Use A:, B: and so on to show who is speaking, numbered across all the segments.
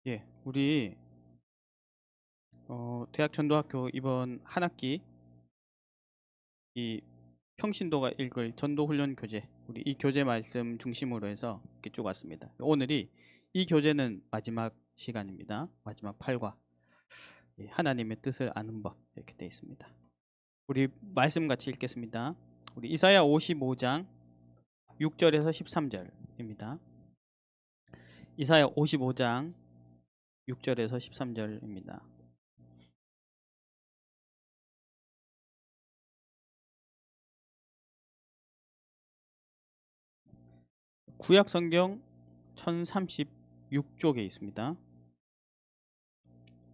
A: 예, 우리 대학 전도학교 이번 한 학기 이 평신도가 읽을 전도훈련 교재, 우리 이 교재 말씀 중심으로 해서 이렇게 쭉 왔습니다. 오늘이 이 교재는 마지막 시간입니다. 마지막 8과 하나님의 뜻을 아는 법 이렇게 되어 있습니다. 우리 말씀 같이 읽겠습니다. 우리 이사야 55장 6절에서 13절입니다. 이사야 55장 6절에서 13절입니다. 구약 성경 1036쪽에 있습니다.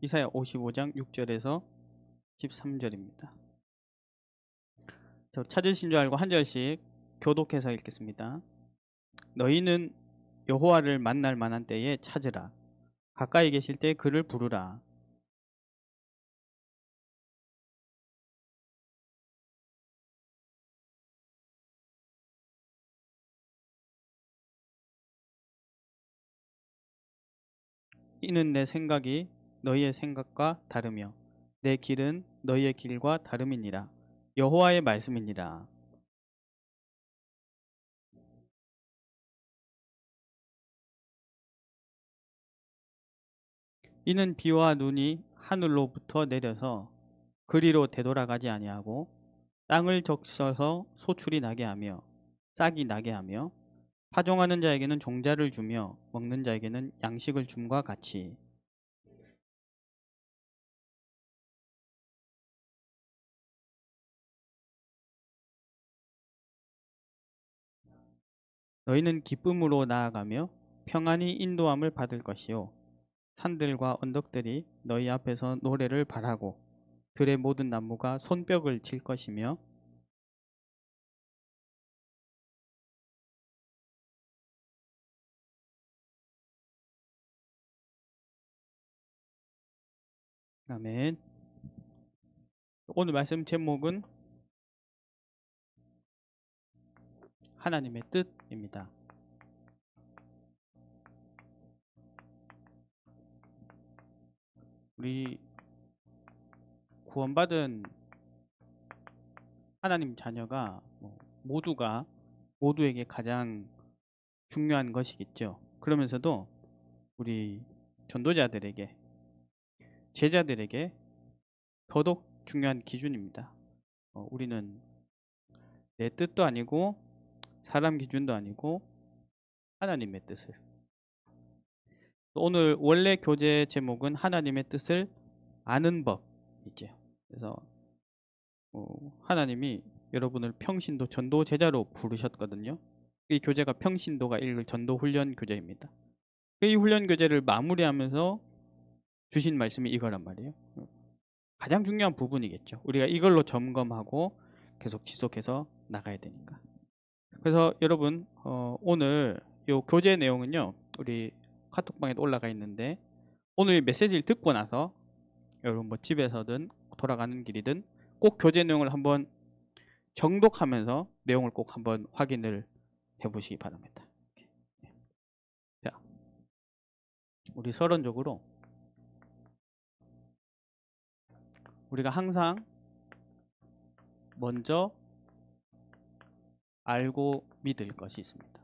A: 이사야 55장 6절에서 13절입니다. 찾으신 줄 알고 한 절씩 교독해서 읽겠습니다. 너희는 여호와를 만날 만한 때에 찾으라. 가까이 계실 때 그를 부르라. 이는 내 생각이 너희의 생각과 다르며 내 길은 너희의 길과 다름이니라. 여호와의 말씀이니라. 이는 비와 눈이 하늘로부터 내려서 그리로 되돌아가지 아니하고 땅을 적셔서 소출이 나게 하며 싹이 나게 하며 파종하는 자에게는 종자를 주며 먹는 자에게는 양식을 줌과 같이. 너희는 기쁨으로 나아가며 평안히 인도함을 받을 것이요 산들과 언덕들이 너희 앞에서 노래를 발하고 들의 모든 나무가 손뼉을 칠 것이며 아멘. 오늘 말씀 제목은 하나님의 뜻입니다. 우리 구원받은 하나님 자녀가 모두가 모두에게 가장 중요한 것이겠죠. 그러면서도 우리 전도자들에게, 제자들에게 더더욱 중요한 기준입니다. 우리는 내 뜻도 아니고 사람 기준도 아니고 하나님의 뜻을. 오늘 원래 교재 제목은 하나님의 뜻을 아는 법이죠. 그래서 하나님이 여러분을 평신도 전도 제자로 부르셨거든요. 이 교재가 평신도가 읽을 전도 훈련 교재입니다. 이 훈련 교재를 마무리하면서 주신 말씀이 이거란 말이에요. 가장 중요한 부분이겠죠. 우리가 이걸로 점검하고 계속 지속해서 나가야 되니까. 그래서 여러분 오늘 요 교재 내용은요, 우리 카톡방에도 올라가 있는데 오늘 메시지를 듣고 나서 여러분 뭐 집에서든 돌아가는 길이든 꼭 교재 내용을 한번 정독하면서 내용을 꼭 한번 확인을 해보시기 바랍니다. 자, 우리 서론적으로 우리가 항상 먼저 알고 믿을 것이 있습니다.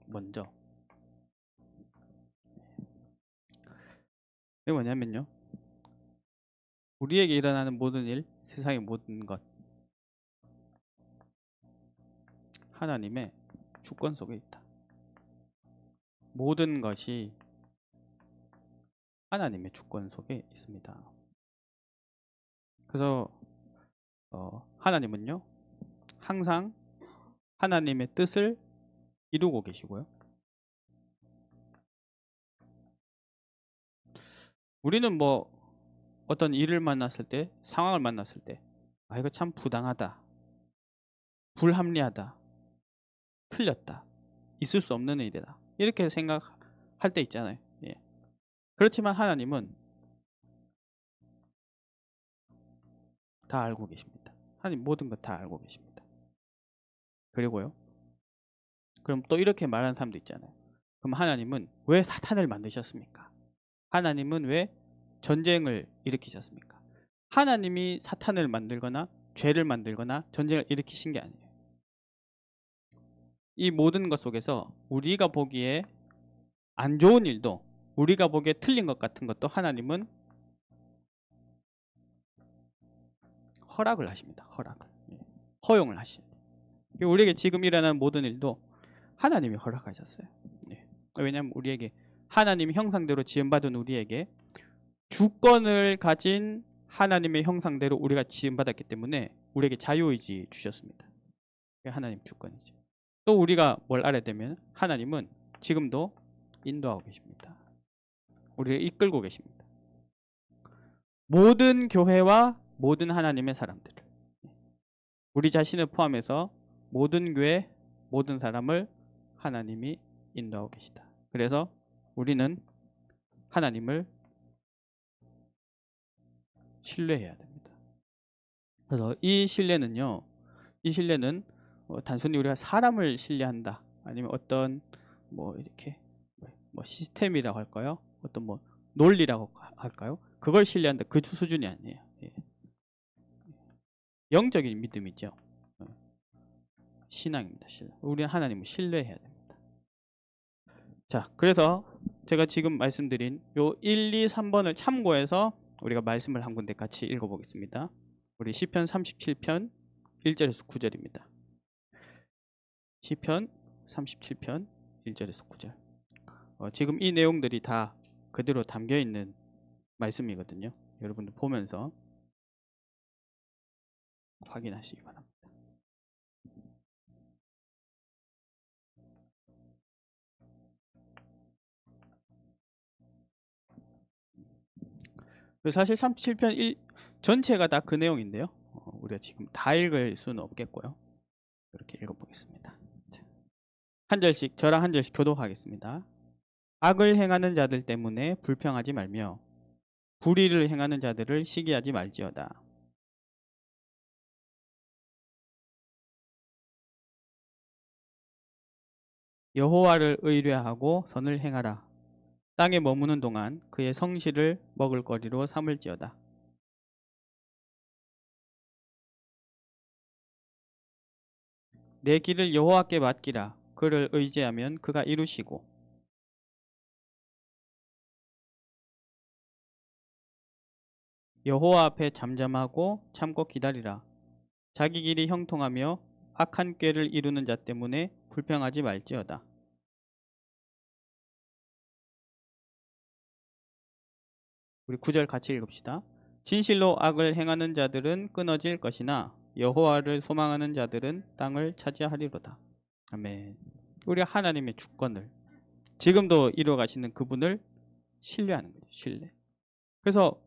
A: 먼저. 이게 뭐냐면요, 우리에게 일어나는 모든 일, 세상의 모든 것, 하나님의 주권 속에 있다. 모든 것이 하나님의 주권 속에 있습니다. 그래서 하나님은요, 항상 하나님의 뜻을 이루고 계시고요. 우리는 뭐 어떤 일을 만났을 때, 상황을 만났을 때, 아, 이거 참 부당하다, 불합리하다, 틀렸다, 있을 수 없는 일이다, 이렇게 생각할 때 있잖아요. 예. 그렇지만 하나님은 다 알고 계십니다. 하나님 모든 것 다 알고 계십니다. 그리고요, 그럼 또 이렇게 말하는 사람도 있잖아요. 그럼 하나님은 왜 사탄을 만드셨습니까? 하나님은 왜 전쟁을 일으키셨습니까? 하나님이 사탄을 만들거나 죄를 만들거나 전쟁을 일으키신 게 아니에요. 이 모든 것 속에서 우리가 보기에 안 좋은 일도, 우리가 보기에 틀린 것 같은 것도 하나님은 허락을 하십니다. 허락을. 허용을 하시죠. 우리에게 지금 일어나는 모든 일도 하나님이 허락하셨어요. 왜냐하면 우리에게 하나님 형상대로 지음받은 우리에게 주권을 가진 하나님의 형상대로 우리가 지음받았기 때문에 우리에게 자유의지 주셨습니다. 그게 하나님 주권이죠. 또 우리가 뭘 알아야 되면 하나님은 지금도 인도하고 계십니다. 우리를 이끌고 계십니다. 모든 교회와 모든 하나님의 사람들을, 우리 자신을 포함해서 모든 교회, 모든 사람을 하나님이 인도하고 계시다. 그래서 우리는 하나님을 신뢰해야 됩니다. 그래서 이 신뢰는 단순히 우리가 사람을 신뢰한다, 아니면 어떤 이렇게 시스템이라고 할까요? 어떤 논리라고 할까요? 그걸 신뢰한다, 그 수준이 아니에요. 영적인 믿음이죠. 신앙입니다. 우리는 하나님을 신뢰해야 됩니다. 자, 그래서 제가 지금 말씀드린 요 1, 2, 3번을 참고해서 우리가 말씀을 한 군데 같이 읽어보겠습니다. 우리 시편 37편 1절에서 9절입니다. 시편 37편 1절에서 9절. 지금 이 내용들이 다 그대로 담겨있는 말씀이거든요. 여러분들 보면서 확인하시기 바랍니다. 사실 37편 전체가 다 그 내용인데요. 우리가 지금 다 읽을 수는 없겠고요. 이렇게 읽어보겠습니다. 한 절씩, 저랑 한 절씩 교독하겠습니다. 악을 행하는 자들 때문에 불평하지 말며 불의를 행하는 자들을 시기하지 말지어다. 여호와를 의뢰하고 선을 행하라. 땅에 머무는 동안 그의 성실을 먹을 거리로 삼을지어다. 내 길을 여호와께 맡기라. 그를 의지하면 그가 이루시고 여호와 앞에 잠잠하고 참고 기다리라. 자기 길이 형통하며 악한 꾀를 이루는 자 때문에 불평하지 말지어다. 우리 9절 같이 읽읍시다. 진실로 악을 행하는 자들은 끊어질 것이나 여호와를 소망하는 자들은 땅을 차지하리로다. 아멘. 우리가 하나님의 주권을, 지금도 이루어 가시는 그분을 신뢰하는 거죠. 신뢰. 그래서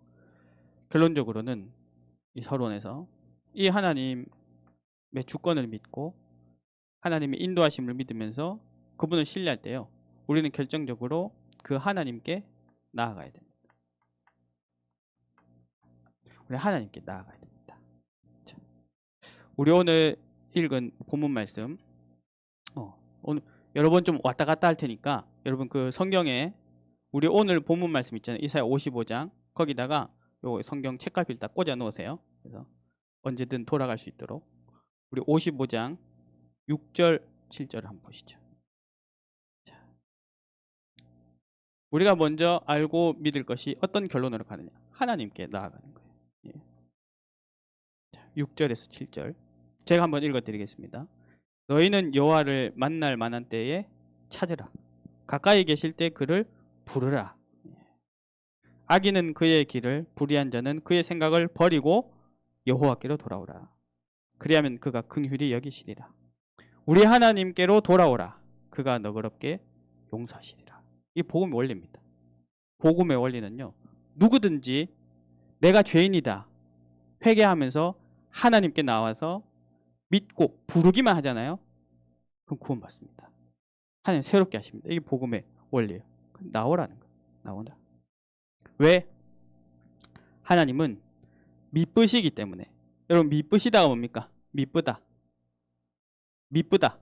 A: 결론적으로는 이 서론에서 이 하나님의 주권을 믿고 하나님의 인도하심을 믿으면서 그분을 신뢰할 때요, 우리는 결정적으로 그 하나님께 나아가야 됩니다. 우리 하나님께 나아가야 됩니다. 자, 우리 오늘 읽은 본문 말씀, 오늘 여러 번 좀 왔다 갔다 할 테니까 여러분 그 성경에 우리 오늘 본문 말씀 있잖아요. 이사야 55장, 거기다가 요 성경 책갈피를 딱 꽂아 놓으세요. 그래서 언제든 돌아갈 수 있도록. 우리 55장 6절 7절을 한번 보시죠. 자, 우리가 먼저 알고 믿을 것이 어떤 결론으로 가느냐, 하나님께 나아가는 거예요. 6절에서 7절 제가 한번 읽어드리겠습니다. 너희는 여호와를 만날 만한 때에 찾으라. 가까이 계실 때 그를 부르라. 악인은 그의 길을, 불의한 자는 그의 생각을 버리고 여호와께로 돌아오라. 그리하면 그가 긍휼히 여기시리라. 우리 하나님께로 돌아오라. 그가 너그럽게 용서하시리라. 이 복음의 원리입니다. 복음의 원리는요, 누구든지 내가 죄인이다 회개하면서 하나님께 나와서 믿고 부르기만 하잖아요. 그럼 구원받습니다. 하나님 새롭게 하십니다. 이게 복음의 원리예요. 나오라는 거예요. 나오라. 왜? 하나님은 미쁘시기 때문에. 여러분, 미쁘시다가 뭡니까? 미쁘다. 미쁘다.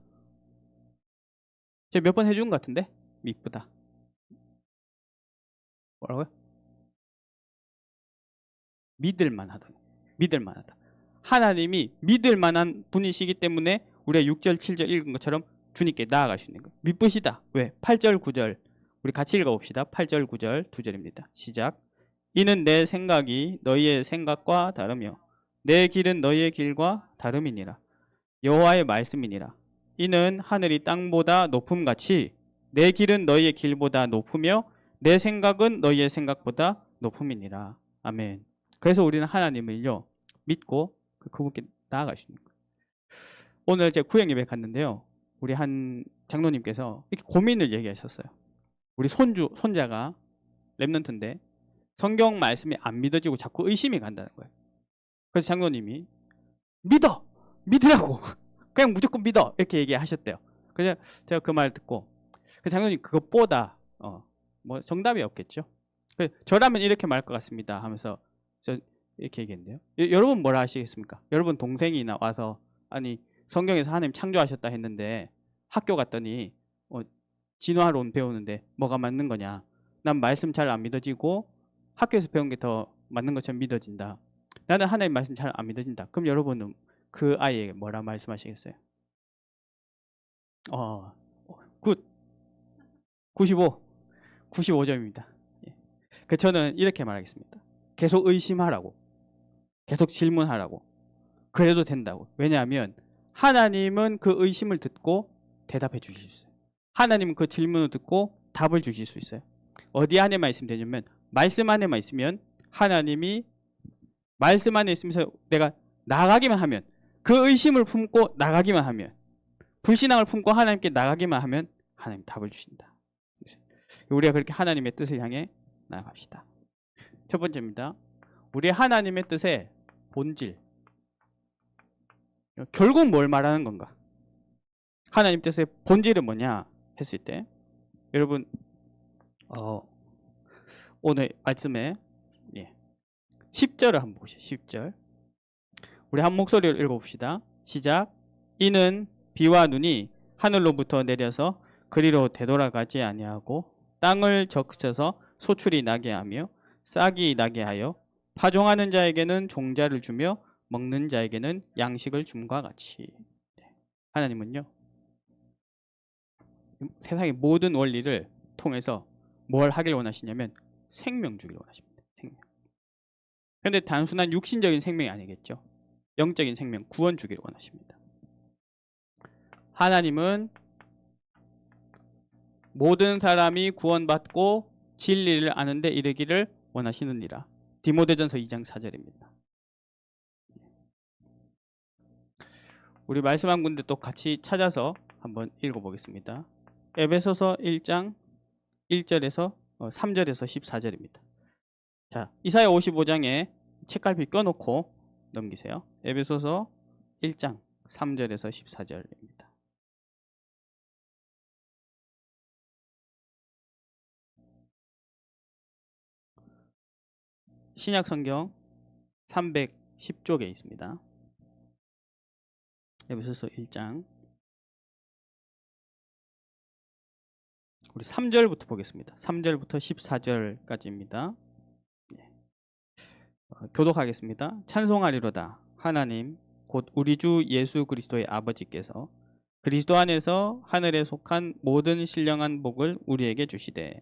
A: 제가 몇 번 해준 것 같은데? 이쁘다. 뭐라고요? 믿을만하다. 믿을만하다. 하나님이 믿을만한 분이시기 때문에 우리가 6절, 7절 읽은 것처럼 주님께 나아갈 수 있는 거예요. 믿으시다. 왜? 8절, 9절. 우리 같이 읽어봅시다. 8절, 9절, 2절입니다. 시작. 이는 내 생각이 너희의 생각과 다르며 내 길은 너희의 길과 다름이니라. 여호와의 말씀이니라. 이는 하늘이 땅보다 높음같이 내 길은 너희의 길보다 높으며 내 생각은 너희의 생각보다 높음이니라. 아멘. 그래서 우리는 하나님을요 믿고 그분께 나아갈 수 있는 거예요. 오늘 제가 구행 예배 갔는데요. 우리 한 장로님께서 이렇게 고민을 얘기하셨어요. 우리 손자가 랩런트인데 성경 말씀이 안 믿어지고 자꾸 의심이 간다는 거예요. 그래서 장로님이 믿으라고 그냥 무조건 믿어 이렇게 얘기하셨대요. 그래서 제가 그 말 듣고 그 장로님 그것보다 뭐 정답이 없겠죠. 저라면 이렇게 말할 것 같습니다 하면서 저 이렇게 얘기했는데요. 여러분 뭐라 하시겠습니까? 여러분 동생이 나와서 아니 성경에서 하나님 창조하셨다 했는데 학교 갔더니 진화론 배우는데 뭐가 맞는 거냐? 난 말씀 잘 안 믿어지고 학교에서 배운 게 더 맞는 것처럼 믿어진다. 나는 하나님 말씀 잘 안 믿어진다. 그럼 여러분은 그 아이에게 뭐라 말씀하시겠어요? 굿. 95점입니다. 저는 이렇게 말하겠습니다. 계속 의심하라고. 계속 질문하라고. 그래도 된다고. 왜냐하면 하나님은 그 의심을 듣고 대답해 주실 수 있어요. 하나님은 그 질문을 듣고 답을 주실 수 있어요. 어디 안에만 있으면 되냐면 말씀 안에만 있으면 하나님이 말씀 안에 있으면서 내가 나가기만 하면 그 의심을 품고 나가기만 하면 불신앙을 품고 하나님께 나가기만 하면 하나님 답을 주신다. 우리가 그렇게 하나님의 뜻을 향해 나아갑시다. 첫 번째입니다. 우리 하나님의 뜻의 본질. 결국 뭘 말하는 건가? 하나님 뜻의 본질은 뭐냐 했을 때 여러분 오늘 말씀에 10절을 한번 보시죠. 10절. 우리 한 목소리로 읽어봅시다. 시작. 이는 비와 눈이 하늘로부터 내려서 그리로 되돌아가지 아니하고 땅을 적셔서 소출이 나게 하며 싹이 나게 하여 파종하는 자에게는 종자를 주며 먹는 자에게는 양식을 줌과 같이. 하나님은요 세상의 모든 원리를 통해서 뭘 하길 원하시냐면 생명 주길 원하십니다. 생명. 그런데 단순한 육신적인 생명이 아니겠죠. 영적인 생명, 구원 주길 원하십니다. 하나님은 모든 사람이 구원받고 진리를 아는 데 이르기를 원하시느니라. 디모데전서 2장 4절입니다. 우리 말씀 한 군데 또 같이 찾아서 한번 읽어보겠습니다. 에베소서 1장 1절에서 3절에서 14절입니다. 자, 이사야 55장에 책갈피 껴놓고 넘기세요. 에베소서 1장 3절에서 14절입니다. 신약 성경 310쪽에 있습니다. 에베소서 1장 우리 3절부터 보겠습니다. 3절부터 14절까지입니다. 교독하겠습니다. 찬송하리로다. 하나님 곧 우리 주 예수 그리스도의 아버지께서 그리스도 안에서 하늘에 속한 모든 신령한 복을 우리에게 주시되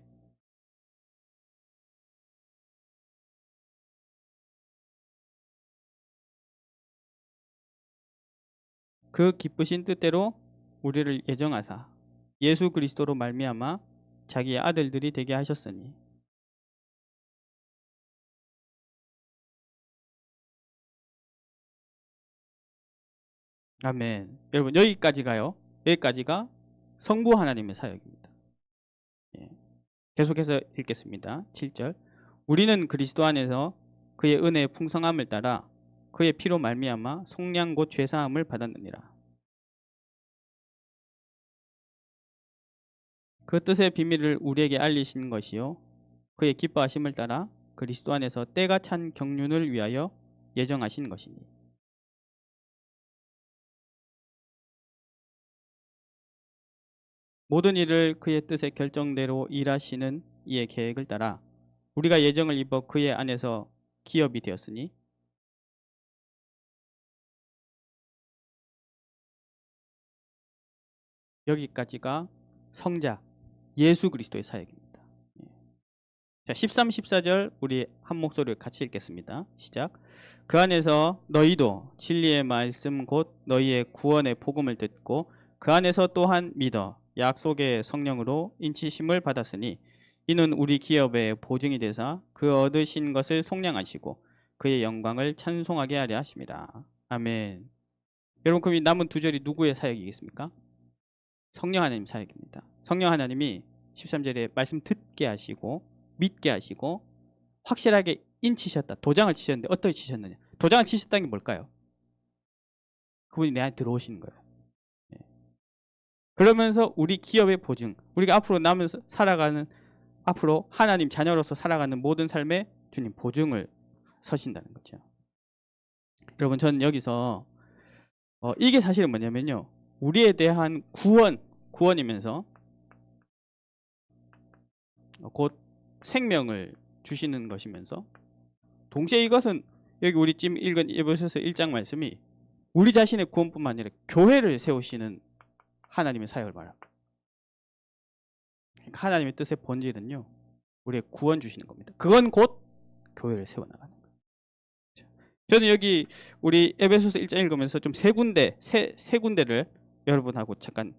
A: 그 기쁘신 뜻대로 우리를 예정하사 예수 그리스도로 말미암아 자기의 아들들이 되게 하셨으니 아멘. 여러분 여기까지가요. 여기까지가 성부 하나님의 사역입니다. 계속해서 읽겠습니다. 7절. 우리는 그리스도 안에서 그의 은혜의 풍성함을 따라 그의 피로 말미암아 속량 곧 죄사함을 받았느니라. 그 뜻의 비밀을 우리에게 알리신 것이요 그의 기뻐하심을 따라 그리스도 안에서 때가 찬 경륜을 위하여 예정하신 것이니 모든 일을 그의 뜻의 결정대로 일하시는 이의 계획을 따라 우리가 예정을 입어 그의 안에서 기업이 되었으니 여기까지가 성자 예수 그리스도의 사역입니다. 예. 자, 13, 14절 우리 한 목소리로 같이 읽겠습니다. 시작. 그 안에서 너희도 진리의 말씀 곧 너희의 구원의 복음을 듣고 그 안에서 또한 믿어 약속의 성령으로 인치심을 받았으니 이는 우리 기업의 보증이 되사 그 얻으신 것을 속량하시고 그의 영광을 찬송하게 하려 하심이라. 아멘. 여러분, 그럼 이 남은 두 절이 누구의 사역이겠습니까? 성령 하나님 사역입니다. 성령 하나님이 13절에 말씀 듣게 하시고 믿게 하시고 확실하게 인치셨다. 도장을 치셨는데 어떻게 치셨느냐? 도장을 치셨다는 게 뭘까요? 그분이 내 안에 들어오시는 거예요. 예. 그러면서 우리 기업의 보증, 우리가 앞으로 남으면서 살아가는, 앞으로 하나님 자녀로서 살아가는 모든 삶에 주님 보증을 서신다는 거죠. 여러분, 저는 여기서 이게 사실은 뭐냐면요, 우리에 대한 구원이면서 곧 생명을 주시는 것이면서 동시에 이것은 여기 우리 지금 읽은 에베소서 1장 말씀이 우리 자신의 구원뿐만 아니라 교회를 세우시는 하나님의 사역을 말합니다. 하나님의 뜻의 본질은요, 우리의 구원 주시는 겁니다. 그건 곧 교회를 세워나가는 거예요. 저는 여기 우리 에베소서 1장 읽으면서 좀 세 군데를 여러분하고 잠깐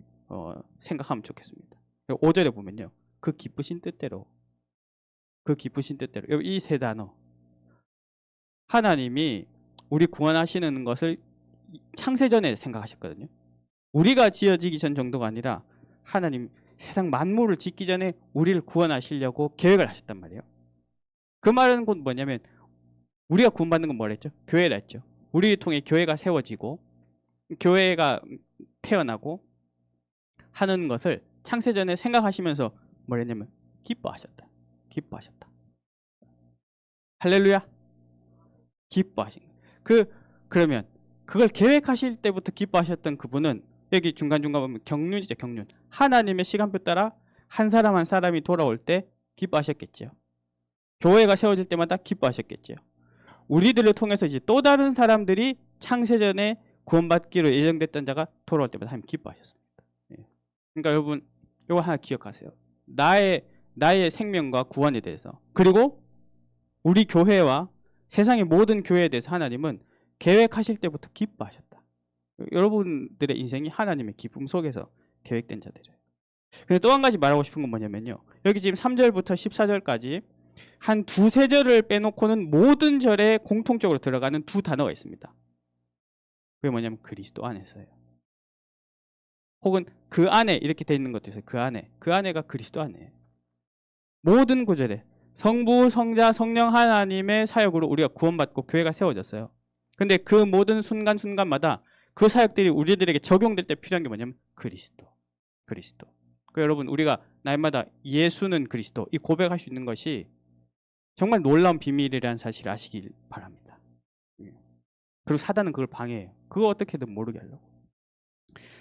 A: 생각하면 좋겠습니다. 5절에 보면요, 그 기쁘신 뜻대로 이 세 단어, 하나님이 우리 구원하시는 것을 창세전에 생각하셨거든요. 우리가 지어지기 전 정도가 아니라 하나님 세상 만물을 짓기 전에 우리를 구원하시려고 계획을 하셨단 말이에요. 그 말은 곧 뭐냐면 우리가 구원받는 건 뭐랬죠? 교회라 했죠. 우리를 통해 교회가 세워지고 교회가 태어나고 하는 것을 창세전에 생각하시면서 뭐랬냐면 기뻐하셨다. 할렐루야. 기뻐하신. 그러면 그걸 계획하실 때부터 기뻐하셨던 그분은 여기 중간중간 보면 경륜이죠, 경륜. 하나님의 시간표 따라 한 사람 한 사람이 돌아올 때 기뻐하셨겠죠. 교회가 세워질 때마다 기뻐하셨겠죠. 우리들을 통해서 이제 또 다른 사람들이 창세전에 구원받기로 예정됐던 자가 돌아올 때마다 하나님 기뻐하셨습니다. 예. 그러니까 여러분, 이거 하나 기억하세요. 나의 생명과 구원에 대해서, 그리고 우리 교회와 세상의 모든 교회에 대해서 하나님은 계획하실 때부터 기뻐하셨다. 여러분들의 인생이 하나님의 기쁨 속에서 계획된 자들이에요. 근데 또 한 가지 말하고 싶은 건 뭐냐면요, 여기 지금 3절부터 14절까지 한 두세 절을 빼놓고는 모든 절에 공통적으로 들어가는 두 단어가 있습니다. 그게 뭐냐면 그리스도 안에서예요. 혹은 그 안에 이렇게 돼 있는 것도 있어요. 그 안에가 그리스도 안에예요. 모든 구절에 성부, 성자, 성령 하나님의 사역으로 우리가 구원받고 교회가 세워졌어요. 근데 그 모든 순간순간마다 그 사역들이 우리들에게 적용될 때 필요한 게 뭐냐면 그리스도. 여러분, 우리가 날마다 예수는 그리스도, 이 고백할 수 있는 것이 정말 놀라운 비밀이라는 사실을 아시길 바랍니다. 그리고 사단은 그걸 방해해요. 그거 어떻게든 모르게 하려고.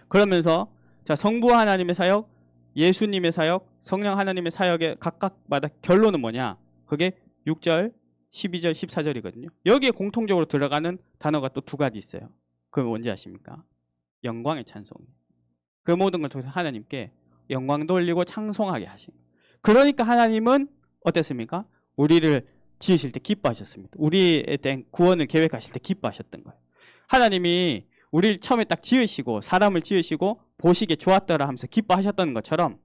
A: 그러면서 자, 성부 하나님의 사역, 예수님의 사역, 성령 하나님의 사역의 각각마다 결론은 뭐냐? 그게 6절, 12절, 14절이거든요. 여기에 공통적으로 들어가는 단어가 또 두 가지 있어요. 그건 뭔지 아십니까? 영광의 찬송. 그 모든 걸 통해서 하나님께 영광 돌리고 찬송하게 하신. 그러니까 하나님은 어땠습니까? 우리를 지으실 때 기뻐하셨습니다. 우리에 대한 구원을 계획하실 때 기뻐하셨던 거예요. 하나님이 우리를 처음에 딱 지으시고 사람을 지으시고 보시기에 좋았더라 하면서 기뻐하셨던 것처럼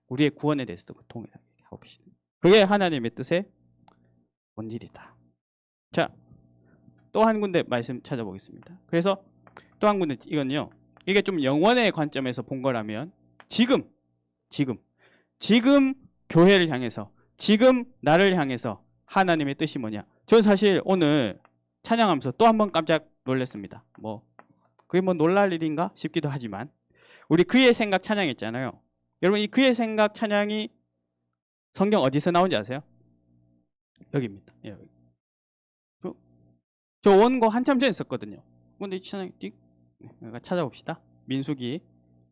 A: 우리의 구원에 대해서도 동일하게 하고 계십니다. 그게 하나님의 뜻의 본질이다. 자, 또 한 군데 말씀 찾아보겠습니다. 그래서 또 한 군데, 이건요, 이게 좀 영원의 관점에서 본 거라면 지금 교회를 향해서, 지금 나를 향해서 하나님의 뜻이 뭐냐? 저는 사실 오늘 찬양하면서 또 한 번 깜짝 놀랐습니다. 그게 놀랄 일인가 싶기도 하지만, 우리 그의 생각 찬양했잖아요. 여러분, 이 그의 생각 찬양이 성경 어디서 나온지 아세요? 여기입니다. 여기. 저 원고 한참 전에 썼거든요. 근데 이 찬양 찾아봅시다. 민수기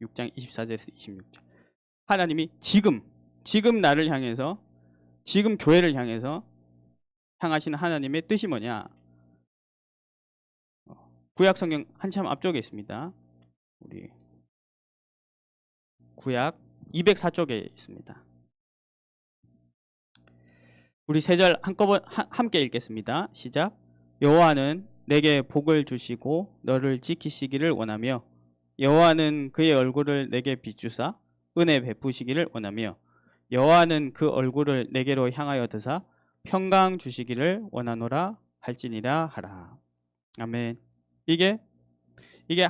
A: 6장 24절에서 26절. 하나님이 지금 나를 향해서, 지금 교회를 향해서 향하시는 하나님의 뜻이 뭐냐? 구약 성경 한참 앞쪽에 있습니다. 우리 구약 204쪽에 있습니다. 우리 세 절 한꺼번에 함께 읽겠습니다. 시작. 여호와는 내게 복을 주시고 너를 지키시기를 원하며 여호와는 그의 얼굴을 내게 비추사 은혜 베푸시기를 원하며 여호와는 그 얼굴을 내게로 향하여 드사 평강 주시기를 원하노라 할지니라 하라. 아멘. 이게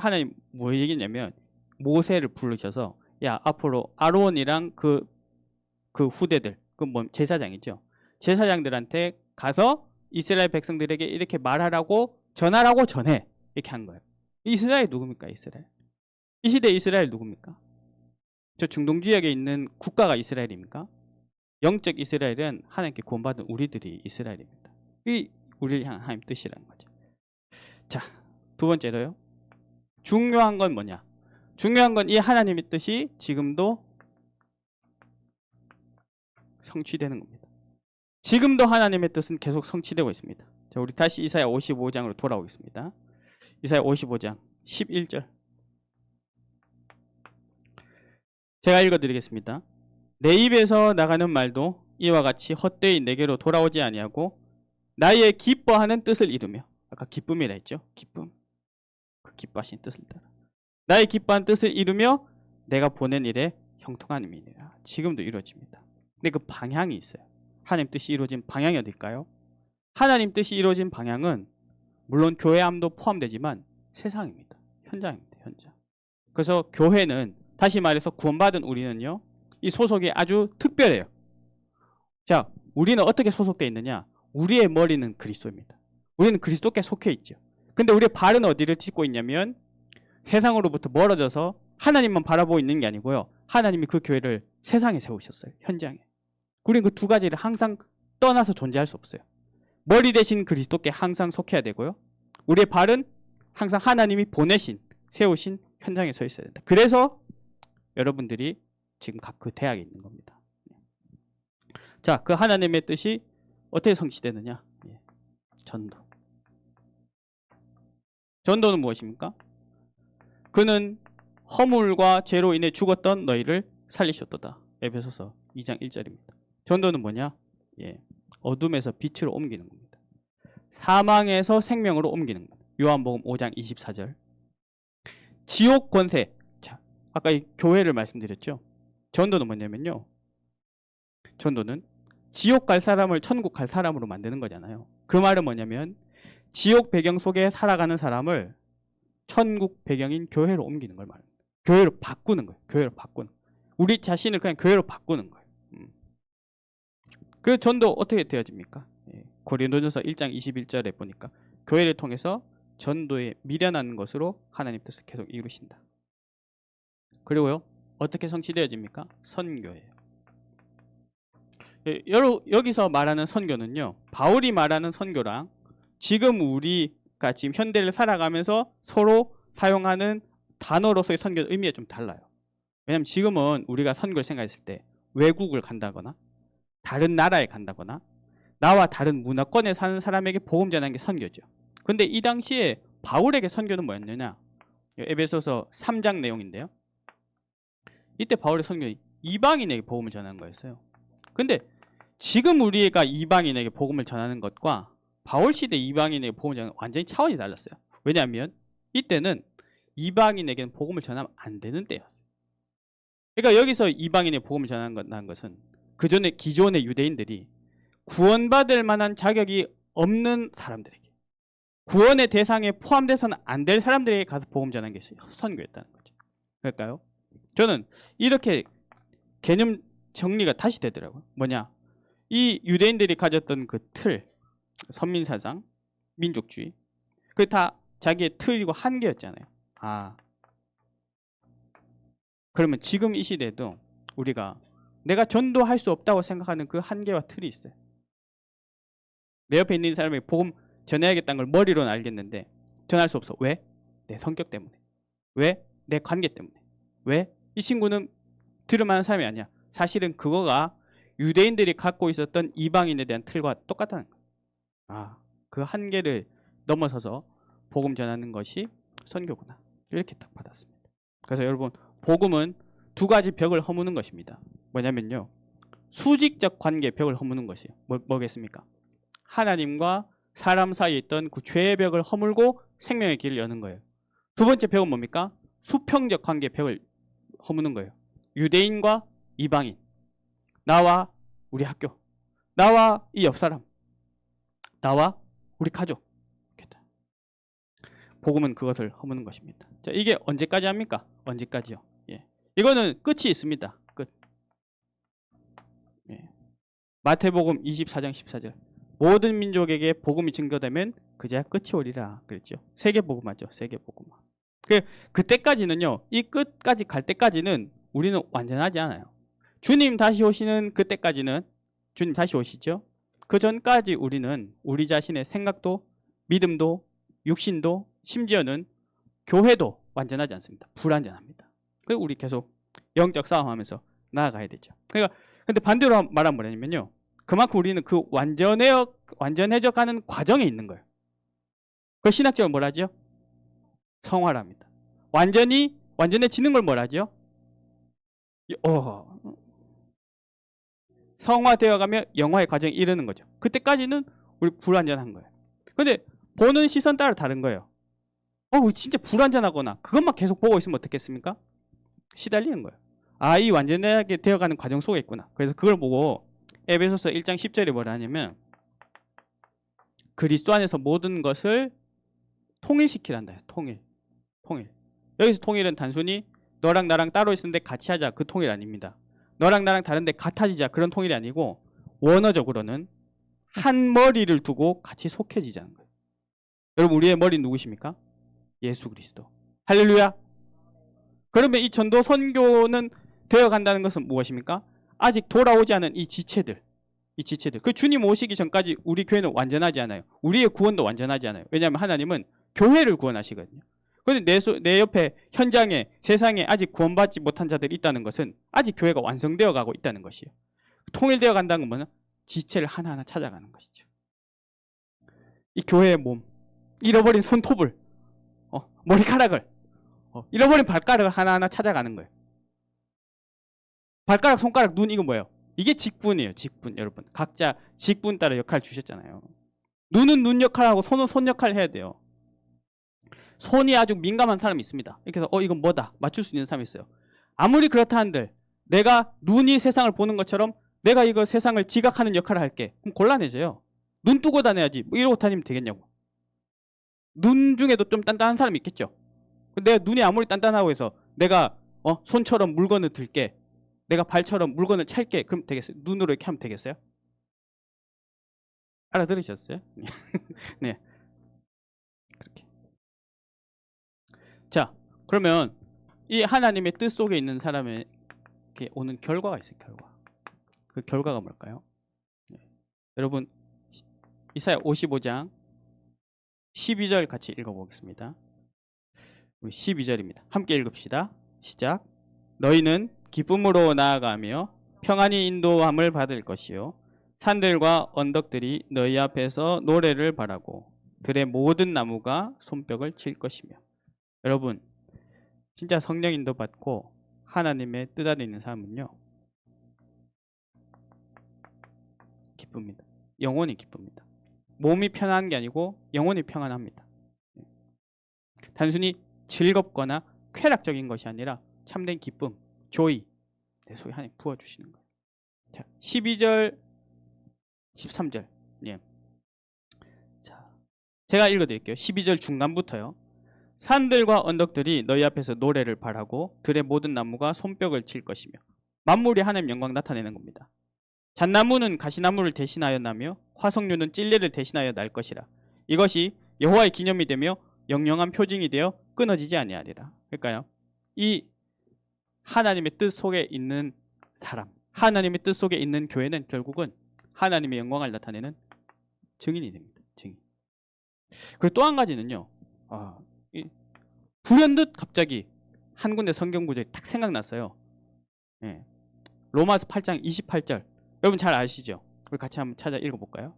A: 하나님 뭐 얘기냐면 모세를 부르셔서 야 앞으로 아론이랑 그 후대들 그 뭐 제사장이죠. 제사장들한테 가서 이스라엘 백성들에게 이렇게 말하라고 전하라고 전해 이렇게 한 거예요. 이스라엘 누굽니까? 이스라엘. 이 시대 이스라엘 누굽니까? 저 중동 지역에 있는 국가가 이스라엘입니까? 영적 이스라엘은 하나님께 구원받은 우리들이 이스라엘입니다. 이 우리를 향한 하나님 뜻이라는 거죠. 자, 두 번째로요. 중요한 건 뭐냐? 중요한 건 이 하나님의 뜻이 지금도 성취되는 겁니다. 지금도 하나님의 뜻은 계속 성취되고 있습니다. 자, 우리 다시 이사야 55장으로 돌아오겠습니다. 이사야 55장 11절. 제가 읽어드리겠습니다. 내 입에서 나가는 말도 이와 같이 헛되이 내게로 돌아오지 아니하고 나의 기뻐하는 뜻을 이루며, 아까 기쁨이라 했죠. 기쁨. 그 기뻐하신 뜻을 따라 나의 기뻐하는 뜻을 이루며 내가 보낸 일에 형통함이니라. 지금도 이루어집니다. 근데 그 방향이 있어요. 하나님 뜻이 이루어진 방향이 어딜까요? 하나님 뜻이 이루어진 방향은 물론 교회 암도 포함되지만 세상입니다. 현장입니다. 현장. 그래서 교회는 다시 말해서 구원받은 우리는요. 이 소속이 아주 특별해요. 자, 우리는 어떻게 소속되어 있느냐? 우리의 머리는 그리스도입니다. 우리는 그리스도께 속해 있죠. 근데 우리의 발은 어디를 딛고 있냐면 세상으로부터 멀어져서 하나님만 바라보고 있는 게 아니고요. 하나님이 그 교회를 세상에 세우셨어요. 현장에. 우리는 그 두 가지를 항상 떠나서 존재할 수 없어요. 머리 대신 그리스도께 항상 속해야 되고요. 우리의 발은 항상 하나님이 보내신, 세우신 현장에 서 있어야 된다. 그래서 여러분들이 지금 각 그 대학에 있는 겁니다. 자, 그 하나님의 뜻이 어떻게 성취되느냐? 전도. 전도는 무엇입니까? 그는 허물과 죄로 인해 죽었던 너희를 살리셨도다. 에베소서 2장 1절입니다. 전도는 뭐냐? 어둠에서 빛으로 옮기는 겁니다. 사망에서 생명으로 옮기는 겁니다. 요한복음 5장 24절. 지옥 권세. 자, 아까 이 교회를 말씀드렸죠. 전도는 뭐냐면요. 전도는 지옥 갈 사람을 천국 갈 사람으로 만드는 거잖아요. 그 말은 뭐냐면 지옥 배경 속에 살아가는 사람을 천국 배경인 교회로 옮기는 걸 말합니다. 교회로 바꾸는 거예요. 교회로 바꾸는. 우리 자신을 그냥 교회로 바꾸는 거예요. 그 전도 어떻게 되어집니까? 고린도전서 1장 21절에 보니까 교회를 통해서 전도에 미련한 것으로 하나님 뜻을 계속 이루신다. 그리고요. 어떻게 성취되어집니까? 선교예요. 여기서 말하는 선교는요. 바울이 말하는 선교랑 지금 우리가 지금 현대를 살아가면서 서로 사용하는 단어로서의 선교 의미가 좀 달라요. 왜냐하면 지금은 우리가 선교를 생각했을 때 외국을 간다거나 다른 나라에 간다거나 나와 다른 문화권에 사는 사람에게 복음 전하는 게 선교죠. 근데 이 당시에 바울에게 선교는 뭐였느냐? 에베소서 3장 내용인데요. 이때 바울의 선교는 이방인에게 복음을 전하는 거였어요. 근데 지금 우리가 이방인에게 복음을 전하는 것과 바울 시대 이방인에게 복음을 전하는 완전히 차원이 달랐어요. 왜냐하면 이때는 이방인에게는 복음을 전하면 안 되는 때였어요. 그러니까 여기서 이방인의 복음을 전하는 것은 그전에 기존의 유대인들이 구원받을 만한 자격이 없는 사람들에게, 구원의 대상에 포함돼서는 안 될 사람들에게 가서 복음 전하는 게 선교였다는 거죠. 그럴까요? 저는 이렇게 개념 정리가 다시 되더라고요. 뭐냐? 이 유대인들이 가졌던 그 틀, 선민사상, 민족주의, 그게 다 자기의 틀이고 한계였잖아요. 그러면 지금 이 시대에도 우리가 내가 전도할 수 없다고 생각하는 그 한계와 틀이 있어요. 내 옆에 있는 사람에게 복음 전해야겠다는 걸 머리로는 알겠는데 전할 수 없어. 왜? 내 성격 때문에. 왜? 내 관계 때문에. 왜? 이 친구는 들을 만한 사람이 아니야. 사실은 그거가 유대인들이 갖고 있었던 이방인에 대한 틀과 똑같다는 거야. 그 한계를 넘어서서 복음 전하는 것이 선교구나. 이렇게 딱 받았습니다. 그래서 여러분, 복음은 두 가지 벽을 허무는 것입니다. 뭐냐면요, 수직적 관계 벽을 허무는 것이에요. 뭐겠습니까? 하나님과 사람 사이에 있던 그 죄의 벽을 허물고 생명의 길을 여는 거예요. 두 번째 벽은 뭡니까? 수평적 관계 벽을 허무는 거예요. 유대인과 이방인, 나와 우리 학교, 나와 이 옆 사람, 나와 우리 가족. 복음은 그것을 허무는 것입니다. 자, 이게 언제까지 합니까? 언제까지요? 예. 이거는 끝이 있습니다. 끝. 예. 마태복음 24장 14절. 모든 민족에게 복음이 증거되면 그제야 끝이 오리라 그랬죠. 세계복음화죠. 세계복음화. 그때까지는요. 이 끝까지 갈 때까지는 우리는 완전하지 않아요. 주님 다시 오시는 그때까지는, 주님 다시 오시죠. 그 전까지 우리는 우리 자신의 생각도, 믿음도, 육신도, 심지어는 교회도 완전하지 않습니다. 불완전합니다. 그리고 우리 계속 영적 싸움하면서 나아가야 되죠. 그러니까 근데 반대로 말하면 뭐냐면요, 그만큼 우리는 그 완전해져 가는 과정에 있는 거예요. 그 신학적으로 뭐라 하죠? 성화랍니다. 완전해지는 걸 뭐라 하죠? 성화되어 가며 영화의 과정에 이르는 거죠. 그때까지는 우리 불완전한 거예요. 근데 보는 시선 따라 다른 거예요. 진짜 불완전하거나 그것만 계속 보고 있으면 어떻겠습니까? 시달리는 거예요. 이 완전하게 되어가는 과정 속에 있구나. 그래서 그걸 보고 에베소서 1장 10절에 뭐라 하냐면, 그리스도 안에서 모든 것을 통일시키란다. 통일. 여기서 통일은 단순히 너랑 나랑 따로 있었는데 같이 하자, 그 통일 아닙니다. 너랑 나랑 다른데 같아지자, 그런 통일이 아니고 원어적으로는 한 머리를 두고 같이 속해지자는 거예요. 여러분, 우리의 머리는 누구십니까? 예수 그리스도. 할렐루야. 그러면 이 전도 선교는 되어간다는 것은 무엇입니까? 아직 돌아오지 않은 이 지체들. 그 주님 오시기 전까지 우리 교회는 완전하지 않아요. 우리의 구원도 완전하지 않아요. 왜냐하면 하나님은 교회를 구원하시거든요. 그런데 내 옆에 현장에, 세상에 아직 구원받지 못한 자들이 있다는 것은 아직 교회가 완성되어 가고 있다는 것이에요. 통일되어 간다는 건 뭐냐? 지체를 하나하나 찾아가는 것이죠. 이 교회의 몸, 잃어버린 손톱을, 머리카락을, 잃어버린 발가락을 하나하나 찾아가는 거예요. 발가락, 손가락, 눈, 이거 뭐예요? 이게 직분이에요. 직분. 여러분, 각자 직분 따라 역할 주셨잖아요. 눈은 눈 역할하고 손은 손 역할을 해야 돼요. 손이 아주 민감한 사람이 있습니다. 이렇게 해서 이건 뭐다 맞출 수 있는 사람이 있어요. 아무리 그렇다 한들 내가 눈이 세상을 보는 것처럼 내가 이거 세상을 지각하는 역할을 할게. 그럼 곤란해져요. 눈 뜨고 다녀야지. 이러고 다니면 되겠냐고. 눈 중에도 좀 단단한 사람이 있겠죠. 내 눈이 아무리 단단하고 해서 내가 손처럼 물건을 들게, 내가 발처럼 물건을 찰게, 그럼 되겠어요? 눈으로 이렇게 하면 되겠어요? 알아들으셨어요? 네. 그렇게. 자, 그러면 이 하나님의 뜻 속에 있는 사람에게 오는 결과가 있어요. 결과. 그 결과가 뭘까요? 네. 여러분, 이사야 55장 12절 같이 읽어보겠습니다. 우리 12절입니다. 함께 읽읍시다. 시작. 너희는 기쁨으로 나아가며 평안히 인도함을 받을 것이요 산들과 언덕들이 너희 앞에서 노래를 바라고 들의 모든 나무가 손뼉을 칠 것이며. 여러분, 진짜 성령 인도 받고 하나님의 뜻 안에 있는 사람은요, 기쁩니다. 영혼이 기쁩니다. 몸이 편안한 게 아니고 영혼이 평안합니다. 단순히 즐겁거나 쾌락적인 것이 아니라 참된 기쁨, 조이, 내 속에 하나님 부어주시는 거예요. 자, 12절, 13절. 예. 자, 제가 읽어드릴게요. 12절 중간부터요. 산들과 언덕들이 너희 앞에서 노래를 바라고 들의 모든 나무가 손뼉을 칠 것이며. 만물이 하나님 영광 나타내는 겁니다. 잣나무는 가시나무를 대신하여 나며 화석류는 찔레를 대신하여 날 것이라. 이것이 여호와의 기념이 되며 영영한 표징이 되어 끊어지지 아니하리라. 그러니까요, 이 하나님의 뜻 속에 있는 사람, 하나님의 뜻 속에 있는 교회는 결국은 하나님의 영광을 나타내는 증인이 됩니다. 증인. 그리고 또 한 가지는요, 불현듯 갑자기 한 군데 성경 구절이 딱 생각났어요. 예. 로마서 8장 28절. 여러분 잘 아시죠? 우리 같이 한번 찾아 읽어볼까요?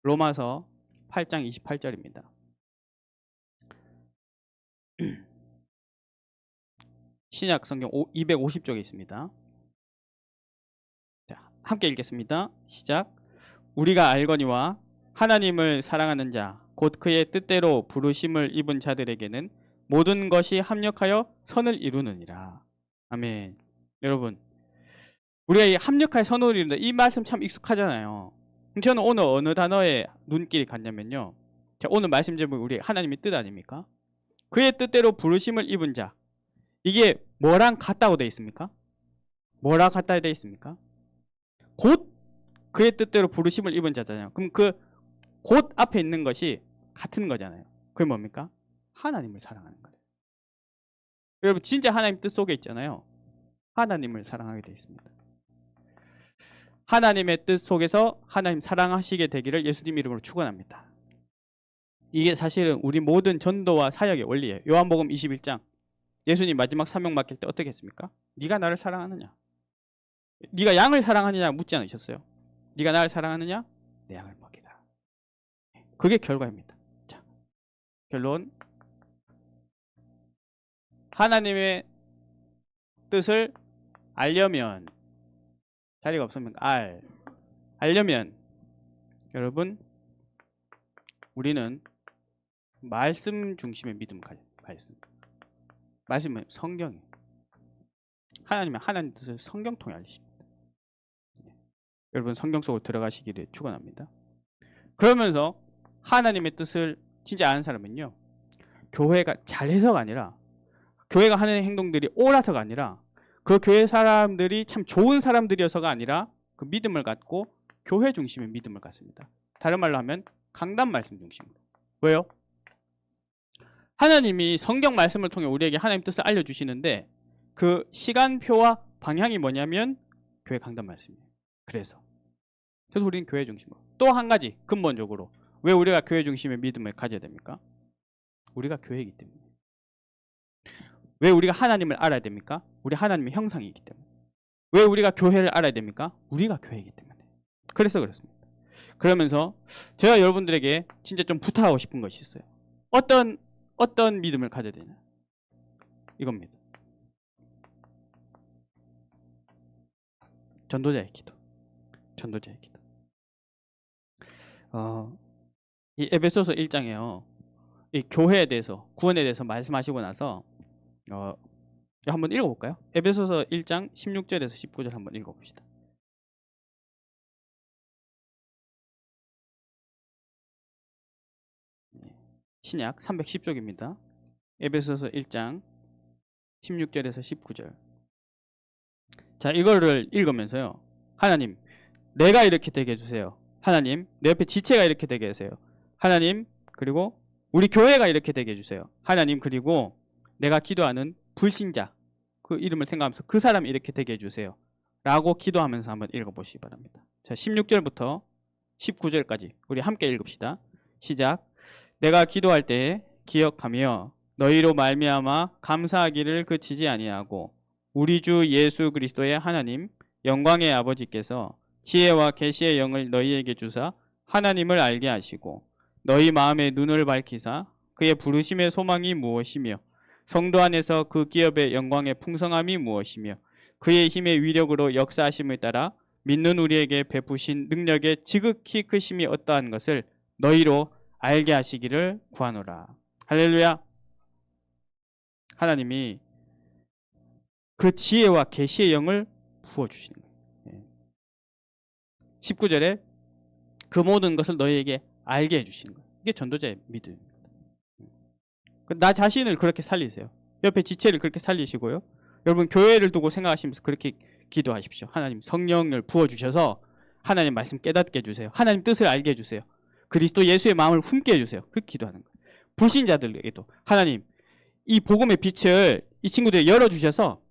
A: 로마서 8장 28절입니다. 신약 성경 250쪽에 있습니다. 자, 함께 읽겠습니다. 시작. 우리가 알거니와 하나님을 사랑하는 자, 곧 그의 뜻대로 부르심을 입은 자들에게는 모든 것이 합력하여 선을 이루느니라. 아멘. 여러분, 우리가 이 합력하여 선을 이룬다, 이 말씀 참 익숙하잖아요. 저는 오늘 어느 단어에 눈길이 갔냐면요, 자, 오늘 말씀 제목이 우리 하나님의 뜻 아닙니까? 그의 뜻대로 부르심을 입은 자, 이게 뭐랑 같다고 되어 있습니까? 뭐랑 같다고 되어 있습니까? 곧 그의 뜻대로 부르심을 입은 자잖아요. 그럼 그 곧 앞에 있는 것이 같은 거잖아요. 그게 뭡니까? 하나님을 사랑하는 거예요. 여러분, 진짜 하나님 뜻 속에 있잖아요. 하나님을 사랑하게 되어 있습니다. 하나님의 뜻 속에서 하나님 사랑하시게 되기를 예수님 이름으로 축원합니다. 이게 사실은 우리 모든 전도와 사역의 원리예요. 요한복음 21장, 예수님 마지막 사명 맡길 때 어떻게 했습니까? 네가 나를 사랑하느냐? 네가 양을 사랑하느냐 묻지 않으셨어요. 네가 나를 사랑하느냐? 내 양을 먹이라. 그게 결과입니다. 자, 결론. 하나님의 뜻을 알려면, 자리가 없으면 알려면 여러분, 우리는 말씀 중심의 믿음을 가져야 있습니다. 말씀은 성경이에요. 하나님은 하나님 뜻을 성경 통해 알리십니다. 여러분, 성경 속으로 들어가시기를 축원합니다. 그러면서 하나님의 뜻을 진짜 아는 사람은요, 교회가 잘해서가 아니라, 교회가 하는 행동들이 옳아서가 아니라, 그 교회 사람들이 참 좋은 사람들이어서가 아니라 그 믿음을 갖고 교회 중심의 믿음을 갖습니다. 다른 말로 하면 강단 말씀 중심으로. 왜요? 하나님이 성경 말씀을 통해 우리에게 하나님 뜻을 알려주시는데 그 시간표와 방향이 뭐냐면 교회 강단 말씀이에요. 그래서 우리는 교회 중심으로. 또 한 가지 근본적으로 왜 우리가 교회 중심의 믿음을 가져야 됩니까? 우리가 교회이기 때문에. 왜 우리가 하나님을 알아야 됩니까? 우리 하나님의 형상이기 때문에. 왜 우리가 교회를 알아야 됩니까? 우리가 교회이기 때문에. 그래서 그렇습니다. 그러면서 제가 여러분들에게 진짜 좀 부탁하고 싶은 것이 있어요. 어떤 믿음을 가져야 되냐? 이겁니다. 전도자의 기도. 전도자의 기도. 이 에베소서 1장에요. 이 교회에 대해서, 구원에 대해서 말씀하시고 나서 한번 읽어볼까요? 에베소서 1장 16절에서 19절 한번 읽어봅시다. 신약 310쪽입니다. 에베소서 1장 16절에서 19절. 자, 이거를 읽으면서요, 하나님, 내가 이렇게 되게 해주세요. 하나님, 내 옆에 지체가 이렇게 되게 해주세요. 하나님, 그리고 우리 교회가 이렇게 되게 해주세요. 하나님, 그리고 내가 기도하는 불신자, 그 이름을 생각하면서 그 사람이 이렇게 되게 해주세요 라고 기도하면서 한번 읽어보시기 바랍니다. 자, 16절부터 19절까지 우리 함께 읽읍시다. 시작. 내가 기도할 때 기억하며 너희로 말미암아 감사하기를 그치지 아니하고 우리 주 예수 그리스도의 하나님 영광의 아버지께서 지혜와 계시의 영을 너희에게 주사 하나님을 알게 하시고 너희 마음의 눈을 밝히사 그의 부르심의 소망이 무엇이며 성도 안에서 그 기업의 영광의 풍성함이 무엇이며 그의 힘의 위력으로 역사하심을 따라 믿는 우리에게 베푸신 능력의 지극히 크심이 어떠한 것을 너희로 알게 하시기를 구하노라. 할렐루야. 하나님이 그 지혜와 계시의 영을 부어주시는 거예요. 19절에 그 모든 것을 너희에게 알게 해주시는 거예요. 이게 전도자의 믿음입니다. 나 자신을 그렇게 살리세요. 옆에 지체를 그렇게 살리시고요. 여러분, 교회를 두고 생각하시면서 그렇게 기도하십시오. 하나님, 성령을 부어주셔서 하나님 말씀 깨닫게 해주세요. 하나님 뜻을 알게 해주세요. 그리스도 예수의 마음을 품게 해주세요. 그렇게 기도하는 거예요. 불신자들에게도 하나님, 이 복음의 빛을 이 친구들이 열어주셔서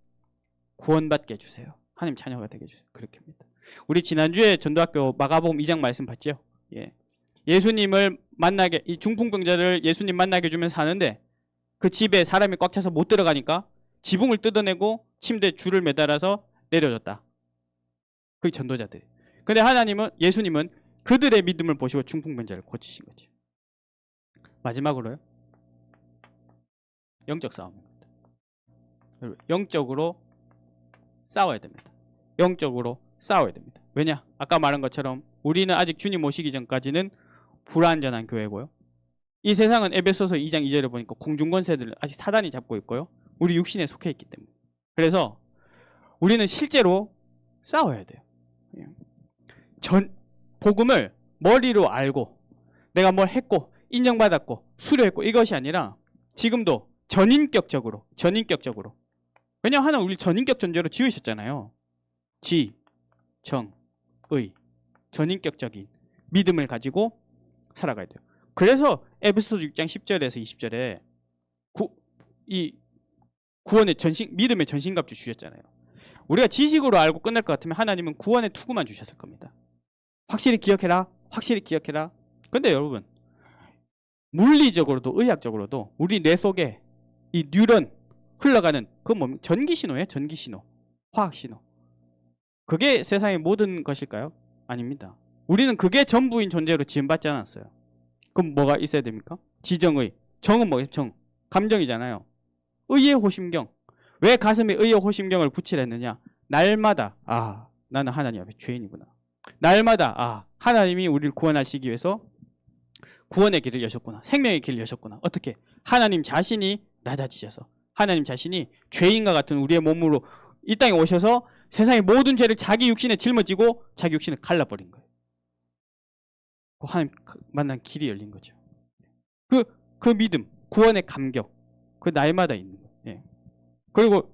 A: 구원받게 해주세요. 하나님 자녀가 되게 해주세요. 그렇게 합니다. 우리 지난주에 전도학교 마가복음 2장 말씀 봤죠? 예수님을 만나게, 이 중풍병자를 예수님 만나게 해주면서 사는데 그 집에 사람이 꽉 차서 못 들어가니까 지붕을 뜯어내고 침대에 줄을 매달아서 내려줬다. 그게 전도자들. 근데 하나님은, 예수님은 그들의 믿음을 보시고 중풍병자를 고치신 거죠. 마지막으로요. 영적 싸움입니다. 영적으로 싸워야 됩니다. 영적으로 싸워야 됩니다. 왜냐? 아까 말한 것처럼 우리는 아직 주님 오시기 전까지는 불완전한 교회고요. 이 세상은 에베소서 2장 2절에 보니까 공중권세들을 아직 사단이 잡고 있고요. 우리 육신에 속해 있기 때문에. 그래서 우리는 실제로 싸워야 돼요. 복음을 머리로 알고 내가 뭘 했고 인정받았고 수료했고 이것이 아니라 지금도 전인격적으로 왜냐하면 하나님 우리 전인격 존재로 지으셨잖아요. 지, 정, 의 전인격적인 믿음을 가지고 살아가야 돼요. 그래서 에베소서 6장 10절에서 20절에 구원의 믿음의 전신갑주 주셨잖아요. 우리가 지식으로 알고 끝날 것 같으면 하나님은 구원의 투구만 주셨을 겁니다. 확실히 기억해라. 근데 여러분 물리적으로도 의학적으로도 우리 뇌 속에 이 뉴런 흘러가는 그건 뭡니까? 전기신호예요. 전기신호, 화학신호. 그게 세상의 모든 것일까요? 아닙니다. 우리는 그게 전부인 존재로 지음받지 않았어요. 그럼 뭐가 있어야 됩니까? 지정의. 정은 뭐예요? 정. 감정이잖아요. 의의 호심경. 왜 가슴에 의의 호심경을 붙이려 했느냐? 날마다 나는 하나님 앞에 죄인이구나. 날마다 하나님이 우리를 구원하시기 위해서 구원의 길을 여셨구나. 생명의 길을 여셨구나. 어떻게? 하나님 자신이 낮아지셔서 하나님 자신이 죄인과 같은 우리의 몸으로 이 땅에 오셔서 세상의 모든 죄를 자기 육신에 짊어지고 자기 육신을 갈라버린 거예요. 하나님 만난 길이 열린 거죠. 그 믿음, 구원의 감격, 그 날마다 있는 거예요. 예. 그리고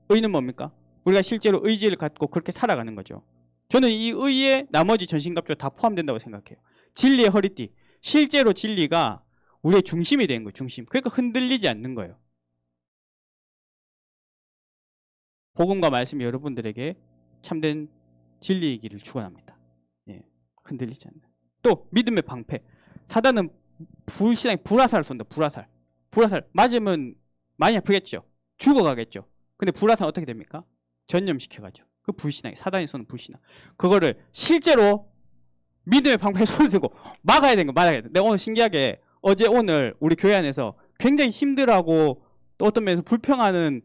A: 의는 뭡니까? 우리가 실제로 의지를 갖고 그렇게 살아가는 거죠. 저는 이 의에 나머지 전신갑주가 다 포함된다고 생각해요. 진리의 허리띠, 실제로 진리가 우리의 중심이 된 거예요. 중심. 그러니까 흔들리지 않는 거예요. 복음과 말씀이 여러분들에게 참된 진리의 길을 축원합니다. 예, 흔들리지 않는. 또 믿음의 방패. 사단은 불신앙이 불화살을 쏜다. 불화살 맞으면 많이 아프겠죠. 죽어가겠죠. 근데 불화살은 어떻게 됩니까? 전염시켜가죠. 그 불신앙이 사단이 쏘는 불신앙. 그거를 실제로 믿음의 방패에 손을 들고 막아야 되는 거 막아야 돼. 내가 오늘 신기하게 오늘 우리 교회 안에서 굉장히 힘들어하고 또 어떤 면에서 불평을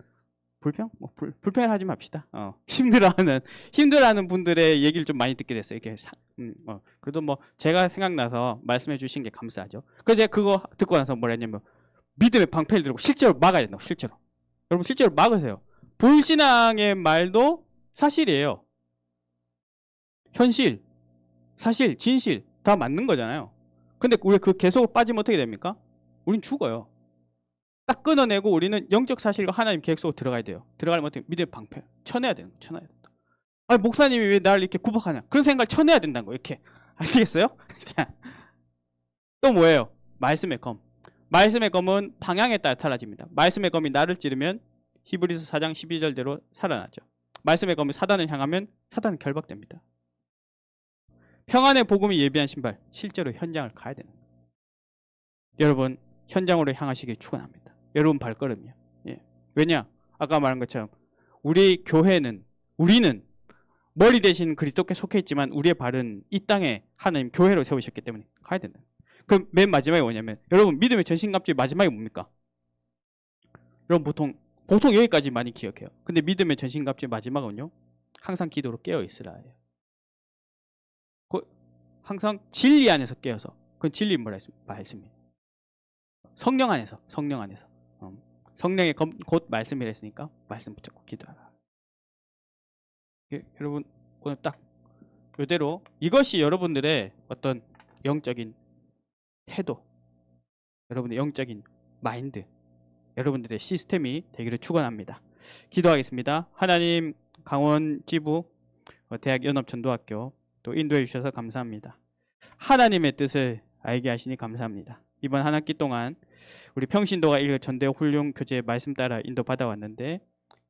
A: 하지 맙시다. 힘들어하는 분들의 얘기를 좀 많이 듣게 됐어요. 이렇게 그래도 뭐 제가 생각나서 말씀해 주신 게 감사하죠. 그래서 제가 그거 듣고 나서 뭐라 했냐면 믿음의 방패를 들고 실제로 막아야 된다고. 실제로. 여러분 실제로 막으세요. 불신앙의 말도 사실이에요. 현실, 사실, 진실 다 맞는 거잖아요. 근데 우리 그 계속 빠지면 어떻게 됩니까? 우린 죽어요. 딱 끊어내고 우리는 영적 사실과 하나님 계획 속으로 들어가야 돼요. 들어가려면 어떻게 믿음의 방패 쳐내야 되는 거예요. 쳐내야 된다. 목사님이 왜 나를 이렇게 구박하냐? 그런 생각을 쳐내야 된다는 거예요. 이렇게 아시겠어요? 또 뭐예요? 말씀의 검. 말씀의 검은 방향에 따라 달라집니다. 말씀의 검이 나를 찌르면 히브리서 4장 12절대로 살아나죠. 말씀의 검이 사단을 향하면 사단은 결박됩니다. 평안의 복음이 예비한 신발, 실제로 현장을 가야 되는 거예요. 여러분 현장으로 향하시길 축원합니다. 여러분 발걸음이요. 예. 왜냐? 아까 말한 것처럼 우리는 머리 대신 그리스도께 속해 있지만 우리의 발은 이 땅에 하나님 교회로 세우셨기 때문에 가야 된다. 그럼 맨 마지막에 뭐냐면 여러분 믿음의 전신갑주의 마지막이 뭡니까? 여러분 보통 여기까지 많이 기억해요. 근데 믿음의 전신갑주의 마지막은요. 항상 기도로 깨어 있으라예요. 항상 진리 안에서 깨어서. 그건 진리 뭐라 했습니다. 성령 안에서. 성령의 곧 말씀이라 했으니까 말씀 붙잡고 기도하라. 여러분 오늘 딱 이대로 이것이 여러분들의 어떤 영적인 태도, 여러분의 영적인 마인드, 여러분들의 시스템이 되기를 축원합니다. 기도하겠습니다. 하나님 강원 지부 대학 연합전도학교 또 인도해 주셔서 감사합니다. 하나님의 뜻을 알게 하시니 감사합니다. 이번 한 학기 동안 우리 평신도가 일 전대 훈련 교재 말씀 따라 인도 받아왔는데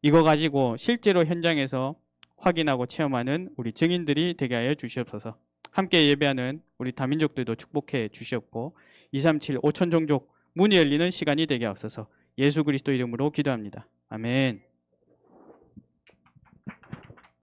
A: 이거 가지고 실제로 현장에서 확인하고 체험하는 우리 증인들이 되게 하여 주시옵소서. 함께 예배하는 우리 다민족들도 축복해 주시옵고 237 5천 종족 문이 열리는 시간이 되게 하옵소서. 예수 그리스도 이름으로 기도합니다. 아멘.